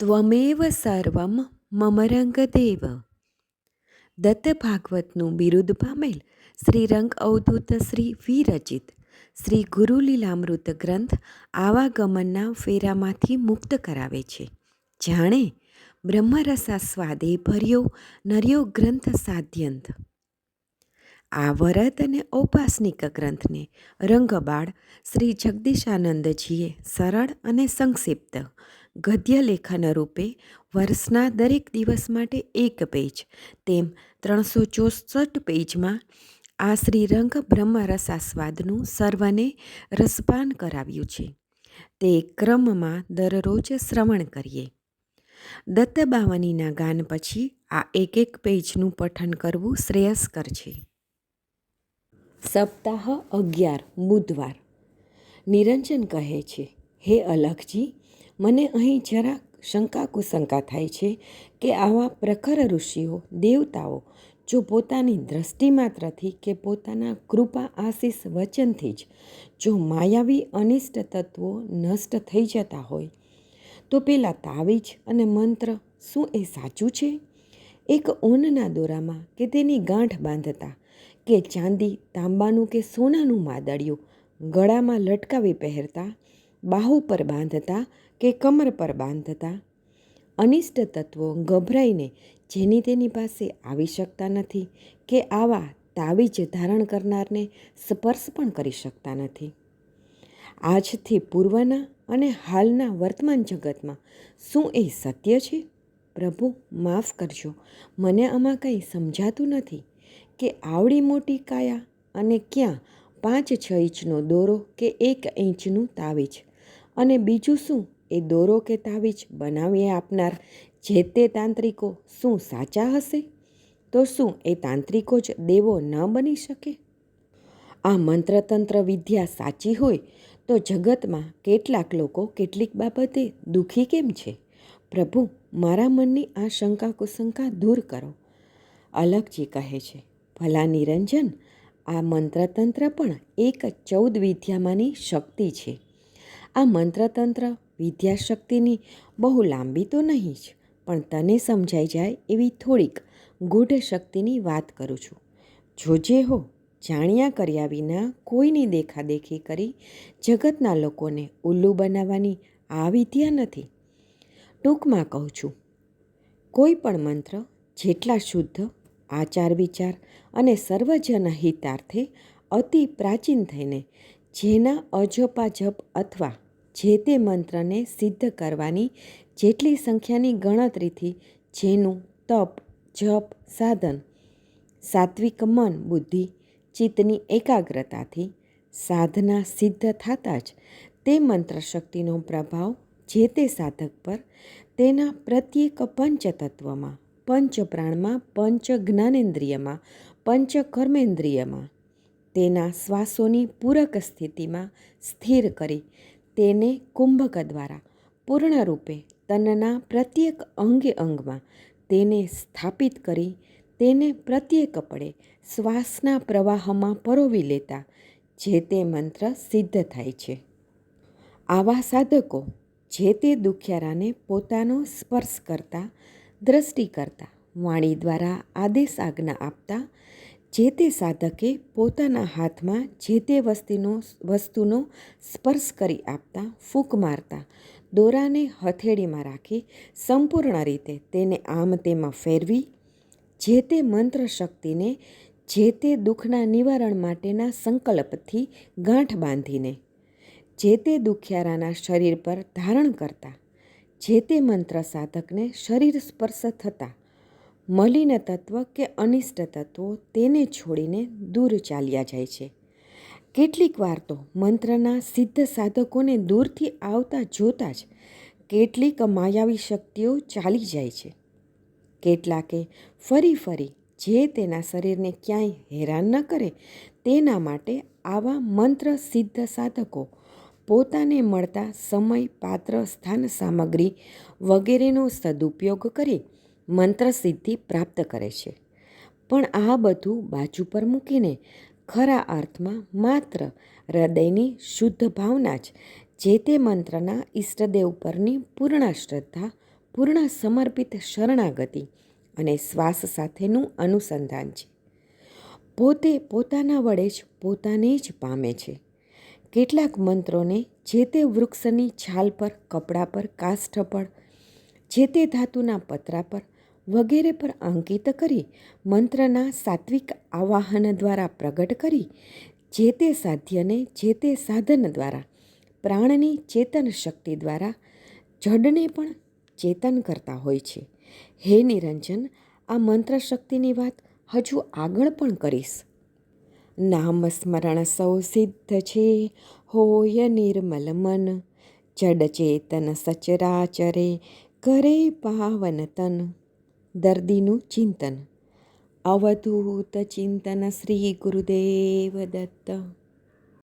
ત્વમેવ સર્વમ મમ રંગદેવ. દત્ત ભાગવતનું બિરુદ પામેલ શ્રી રંગ અવધૂત શ્રી વિરચિત શ્રી ગુરુલીલામૃત ગ્રંથ આવાગમનના ફેરામાંથી મુક્ત કરાવે છે. જાણે બ્રહ્મરસાસ્વાદે ભર્યો નર્યો ગ્રંથ સાધ્યંત. આ વરદ અને ઔપાસનિક ગ્રંથને રંગબાળ શ્રી જગદીશાનંદજીએ સરળ અને સંક્ષિપ્ત ગદ્ય લેખન રૂપે વર્ષના દરેક દિવસ માટે એક પેજ તેમ 364 પેજમાં આ શ્રીરંગ બ્રહ્મરસાસ્વાદનું સર્વને રસપાન કરાવ્યું છે. તે ક્રમમાં દરરોજ શ્રવણ કરીએ. દત્તબાવનીના ગાન પછી આ એક એક પેજનું પઠન કરવું શ્રેયસ્કર છે. સપ્તાહ 11 બુધવાર. નિરંજન કહે છે, હે અલખજી, મને અહીં જરા શંકા કુશંકા થાય છે કે આવા પ્રખર ઋષિઓ દેવતાઓ જો પોતાની દ્રષ્ટિ માત્રથી કે પોતાના કૃપા આશીષ વચનથી જ જો માયાવી અનિષ્ટ તત્વો નષ્ટ થઈ જતા હોય તો પેલા તાવીજ અને મંત્ર શું એ સાચું છે? એક ઊનના દોરામાં કે તેની ગાંઠ બાંધતા કે ચાંદી તાંબાનું કે સોનાનું માદળિયું ગળામાં લટકાવી પહેરતા, બાહુ પર બાંધતા કે કમર પર બાંધતા અનિષ્ટ તત્વો ગભરાઈને જેની તેની પાસે આવી શકતા નથી કે આવા તાવીજ ધારણ કરનારને સ્પર્શ પણ કરી શકતા નથી. આજથી પૂર્વના અને હાલના વર્તમાન જગતમાં શું એ સત્ય છે? પ્રભુ માફ કરજો, મને આમાં કંઈ સમજાતું નથી કે આવડી મોટી કાયા અને ક્યાં 5-6 ઇંચનો દોરો કે 1 ઇંચનું તાવીજ અને બીજું શું એ દોરો કે તાવીજ બનાવી આપનાર જે તે તાંત્રિકો શું સાચા હશે? તો શું એ તાંત્રિકો જ દેવો ન બની શકે? આ મંત્રતંત્ર વિદ્યા સાચી હોય તો જગતમાં કેટલાક લોકો કેટલીક બાબતે દુઃખી કેમ છે? પ્રભુ, મારા મનની આ શંકા કુશંકા દૂર કરો. અલખજી કહે છે, ભલા નિરંજન, આ મંત્રતંત્ર પણ એક 14 વિદ્યામાંની શક્તિ છે. આ મંત્રતંત્ર વિદ્યાશક્તિની બહુ લાંબી તો નહીં જ, પણ તને સમજાઈ જાય એવી થોડીક ગૂઢ શક્તિની વાત કરું છું. જોજે હો, જાણ્યા કર્યા વિના કોઈની દેખાદેખી કરી જગતના લોકોને ઉલ્લુ બનાવવાની આ વિદ્યા નથી. ટૂંકમાં કહું છું, કોઈ પણ મંત્ર જેટલા શુદ્ધ, આચાર વિચાર અને સર્વજન હિતાર્થે અતિ પ્રાચીન થઈને જેના અજપા જપ અથવા જે તે મંત્રને સિદ્ધ કરવાની જેટલી સંખ્યાની ગણતરીથી જેનું તપ, જપ, સાધન, સાત્વિક મન, બુદ્ધિ, ચિત્તની એકાગ્રતાથી સાધના સિદ્ધ થતાં જ તે મંત્ર શક્તિનો પ્રભાવ જે તે સાધક પર તેના પ્રત્યેક પંચતત્વમાં, પંચ પ્રાણમાં, પંચ જ્ઞાનેન્દ્રિયમાં, પંચ કર્મેન્દ્રિયમાં, તેના શ્વાસોની પૂરક સ્થિતિમાં સ્થિર કરી તેને કુંભક દ્વારા પૂર્ણરૂપે તનના પ્રત્યેક અંગે અંગમાં તેને સ્થાપિત કરી તેને પ્રત્યેક પળે શ્વાસના પ્રવાહમાં પરોવી લેતા જે તે મંત્ર સિદ્ધ થાય છે. આવા સાધકો જે તે દુખિયારાને પોતાનો સ્પર્શ કરતા, દ્રષ્ટિ કરતા, વાણી દ્વારા આદેશ આજ્ઞા આપતા, જે તે સાધકે પોતાના હાથમાં જે તે વસ્તુનો સ્પર્શ કરી આપતા, ફૂંક મારતા, દોરાને હથેળીમાં રાખી સંપૂર્ણ રીતે તેને આમ તેમાં ફેરવી જે તે મંત્ર શક્તિને જે તે દુઃખના નિવારણ માટેના સંકલ્પથી ગાંઠ બાંધીને જે તે દુખિયારાના શરીર પર ધારણ કરતા, જે તે મંત્ર સાધકને શરીર સ્પર્શ થતા મલિન તત્વ કે અનિષ્ટ તત્વો તેને છોડીને દૂર ચાલ્યા જાય છે. કેટલીક વાર તો મંત્રના સિદ્ધ સાધકોને દૂરથી આવતા જોતા જ કેટલીક માયાવી શક્તિઓ ચાલી જાય છે. કેટલાકે ફરી ફરી જે તેના શરીરને ક્યાંય હેરાન ન કરે તેના માટે આવા મંત્ર સિદ્ધ સાધકો પોતાને મળતા સમય, પાત્ર, સ્થાન, સામગ્રી વગેરેનો સદુપયોગ કરી મંત્ર સિદ્ધિ પ્રાપ્ત કરે છે. પણ આ બધું બાજુ પર મૂકીને ખરા અર્થમાં માત્ર હૃદયની શુદ્ધ ભાવના જ જે તે મંત્રના ઈષ્ટદેવ પરની પૂર્ણ શ્રદ્ધા, પૂર્ણ સમર્પિત શરણાગતિ અને શ્વાસ સાથેનું અનુસંધાન છે. પોતે પોતાના વડે જ પોતાને જ પામે છે. કેટલાક મંત્રોને જે તે વૃક્ષની છાલ પર, કપડા પર, કાષ્ઠ પર, જે તે ધાતુના પતરા પર વગેરે પર અંકિત કરી મંત્રના સાત્વિક આવાહન દ્વારા પ્રગટ કરી જે તે સાધ્યને જે તે સાધન દ્વારા પ્રાણની ચેતન શક્તિ દ્વારા જડને પણ ચેતન કરતા હોય છે. હે નિરંજન, આ મંત્ર શક્તિની વાત હજુ આગળ પણ કરીશ. નામ સ્મરણ સૌ સિદ્ધ છે, હોય નિર્મલ મન, જડ ચેતન સચરાચરે કરે પાવન તન. દર્દીનું ચિંતન. અવધૂત ચિંતન શ્રી ગુરુદેવ દત્ત.